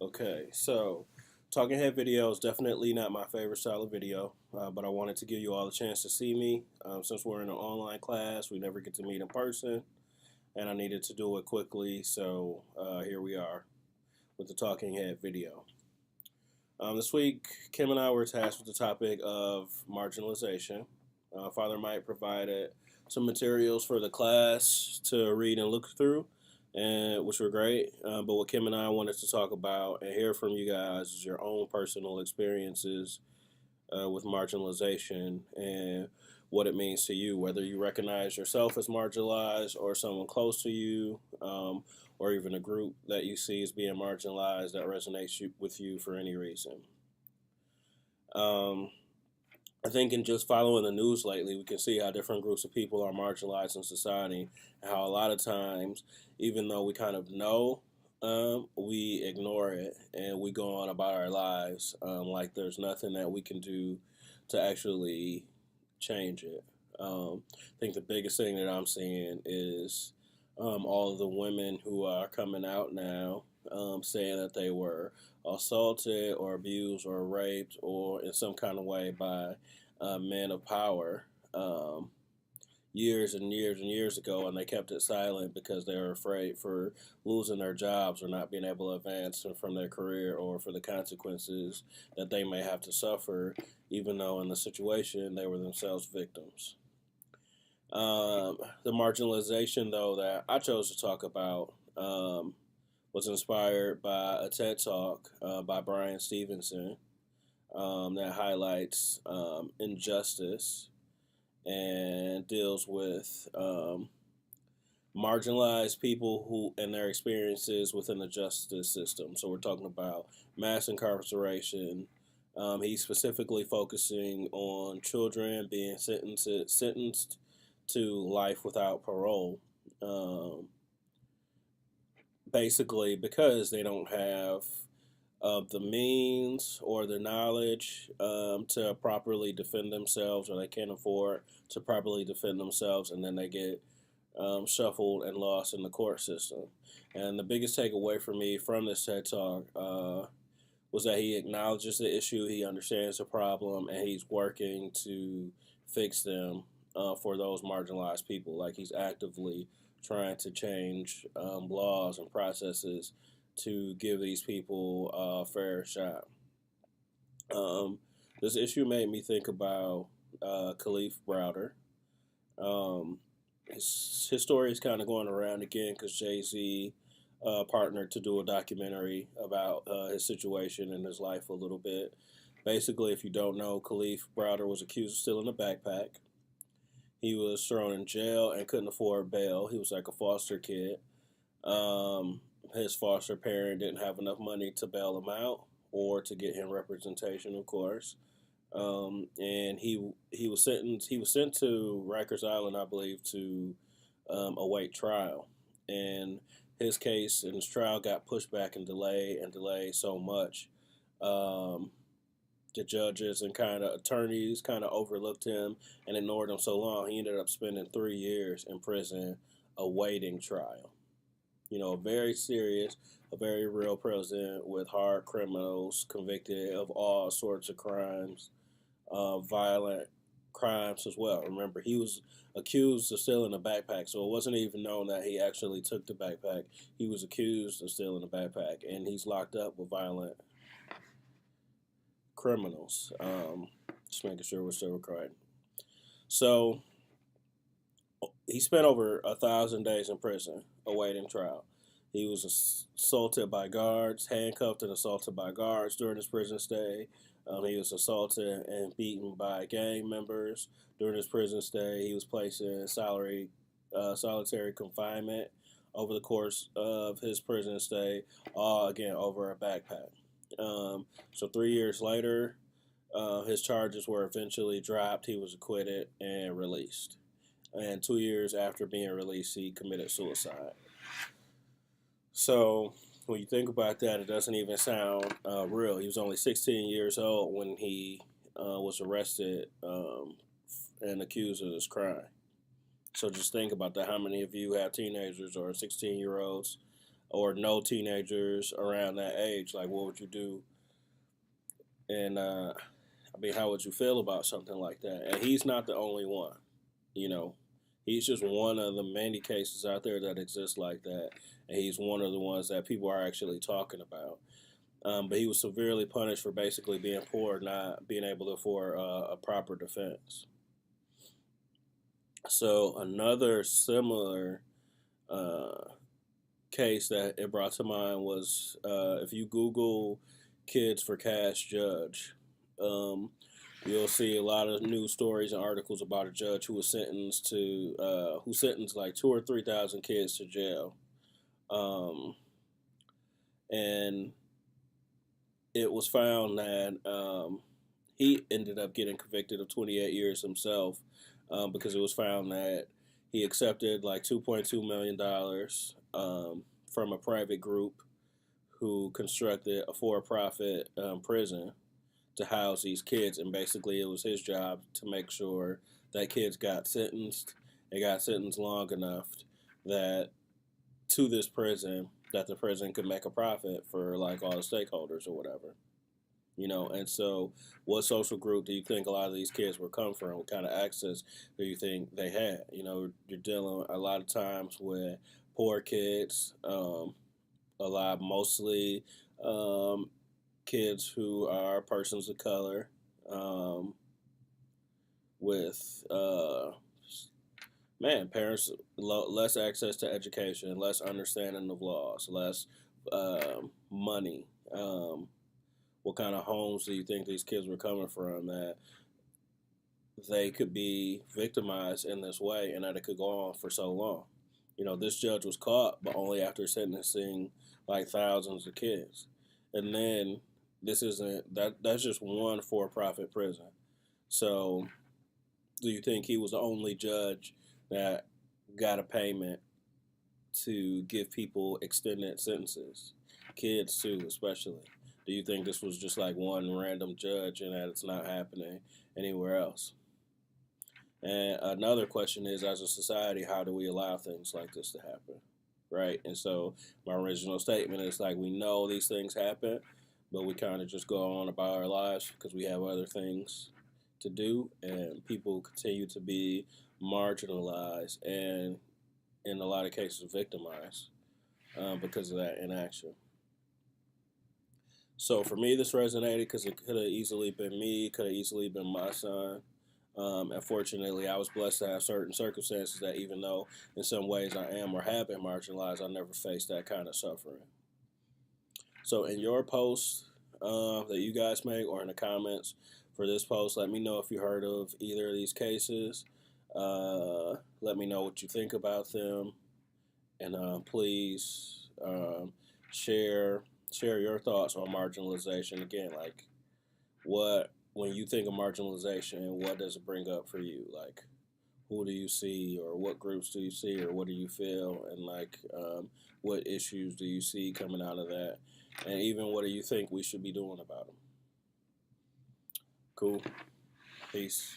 Okay, so talking head video is definitely not my favorite style of video, but I wanted to give you all a chance to see me. Since we're in an online class, we never get to meet in person, and I needed to do it quickly, so here we are with the talking head video. This week, Kim and I were tasked with the topic of marginalization. Father Mike provided some materials for the class to read and look through, and which were great. But what Kim and I wanted to talk about and hear from you guys is your own personal experiences with marginalization and what it means to you, whether you recognize yourself as marginalized or someone close to you, or even a group that you see as being marginalized that resonates with you for any reason. Um, I think in just following the news lately, we can see how different groups of people are marginalized in society, and how a lot of times, even though we kind of know, we ignore it and we go on about our lives like there's nothing that we can do to actually change it. I think the biggest thing that I'm seeing is all of the women who are coming out now saying that they were assaulted or abused or raped or in some kind of way by men of power years and years and years ago, and they kept it silent because they were afraid for losing their jobs or not being able to advance from their career or for the consequences that they may have to suffer, even though in the situation they were themselves victims. The marginalization, though, that I chose to talk about was inspired by a TED Talk by Brian Stevenson that highlights injustice and deals with marginalized people who and their experiences within the justice system. So we're talking about mass incarceration. He's specifically focusing on children being sentenced to life without parole. Basically, because they don't have the means or the knowledge to properly defend themselves, or they can't afford to properly defend themselves, and then they get shuffled and lost in the court system. And the biggest takeaway for me from this TED Talk was that he acknowledges the issue, he understands the problem, and he's working to fix them for those marginalized people. Like he's actively trying to change laws and processes to give these people a fair shot. Um, this issue made me think about Khalif Browder. Um, his story is kind of going around again because Jay Z partnered to do a documentary about his situation and his life a little bit. Basically, if you don't know, Khalif Browder was accused of stealing a backpack. He was thrown in jail and couldn't afford bail. He was like a foster kid. Um, his foster parent didn't have enough money to bail him out or to get him representation, of course. And he was sentenced. He was sent to Rikers Island, I believe, to await trial. And his case and his trial got pushed back and delayed so much. Um, the judges and kind of attorneys kind of overlooked him and ignored him so long. He ended up spending 3 years in prison awaiting trial. You know, very serious, a very real prison with hard criminals convicted of all sorts of crimes, violent crimes as well. Remember, he was accused of stealing a backpack, so it wasn't even known that he actually took the backpack. He was accused of stealing a backpack, and he's locked up with violent criminals. Just making sure we're still recording. So he spent over 1,000 days in prison awaiting trial. He was assaulted by guards, handcuffed and assaulted by guards during his prison stay. He was assaulted and beaten by gang members during his prison stay. He was placed in solitary confinement over the course of his prison stay, all again over a backpack. So 3 years later, his charges were eventually dropped. He was acquitted and released. And 2 years after being released, he committed suicide. So when you think about that, it doesn't even sound real. He was only 16 years old when he was arrested and accused of this crime. So just think about that. How many of you have teenagers or 16-year-olds or no teenagers around that age, like what would you do? And I mean, how would you feel about something like that? And he's not the only one, you know. He's just one of the many cases out there that exist like that, and he's one of the ones that people are actually talking about. But he was severely punished for basically being poor, not being able to afford a proper defense. So another similar uh, case that it brought to mind was if you Google "kids for cash judge," um, you'll see a lot of news stories and articles about a judge who was sentenced to who sentenced like 2 or 3 thousand kids to jail, um, and it was found that he ended up getting convicted of 28 years himself because it was found that he accepted like $2.2 million from a private group who constructed a for-profit prison to house these kids, and basically it was his job to make sure that kids got sentenced. They got sentenced long enough that to this prison that the prison could make a profit for like all the stakeholders or whatever. And so what social group do you think a lot of these kids were come from? What kind of access do you think they had? You're dealing a lot of times with poor kids, a lot mostly um, kids who are persons of color, um, with parents less access to education, less understanding of laws, less money. What kind of homes do you think these kids were coming from that they could be victimized in this way and that it could go on for so long? This judge was caught, but only after sentencing like thousands of kids. And then this isn't that's just one for-profit prison. So, do you think he was the only judge that got a payment to give people extended sentences? Kids too, especially. Do you think this was just like one random judge and that it's not happening anywhere else? And another question is, as a society, how do we allow things like this to happen? Right? And so my original statement is like, we know these things happen, but we kind of just go on about our lives because we have other things to do, and people continue to be marginalized and, in a lot of cases, victimized because of that inaction. So for me, this resonated because it could have easily been me, could have easily been my son. Unfortunately, I was blessed to have certain circumstances that, even though in some ways I am or have been marginalized, I never faced that kind of suffering. So, in your post that you guys make, or in the comments for this post, let me know if you heard of either of these cases. Let me know what you think about them, and please share share your thoughts on marginalization. Again, like, what when you think of marginalization, what does it bring up for you? Like, who do you see, or what groups do you see, or what do you feel, and like, what issues do you see coming out of that, and even what do you think we should be doing about them? Cool. Peace.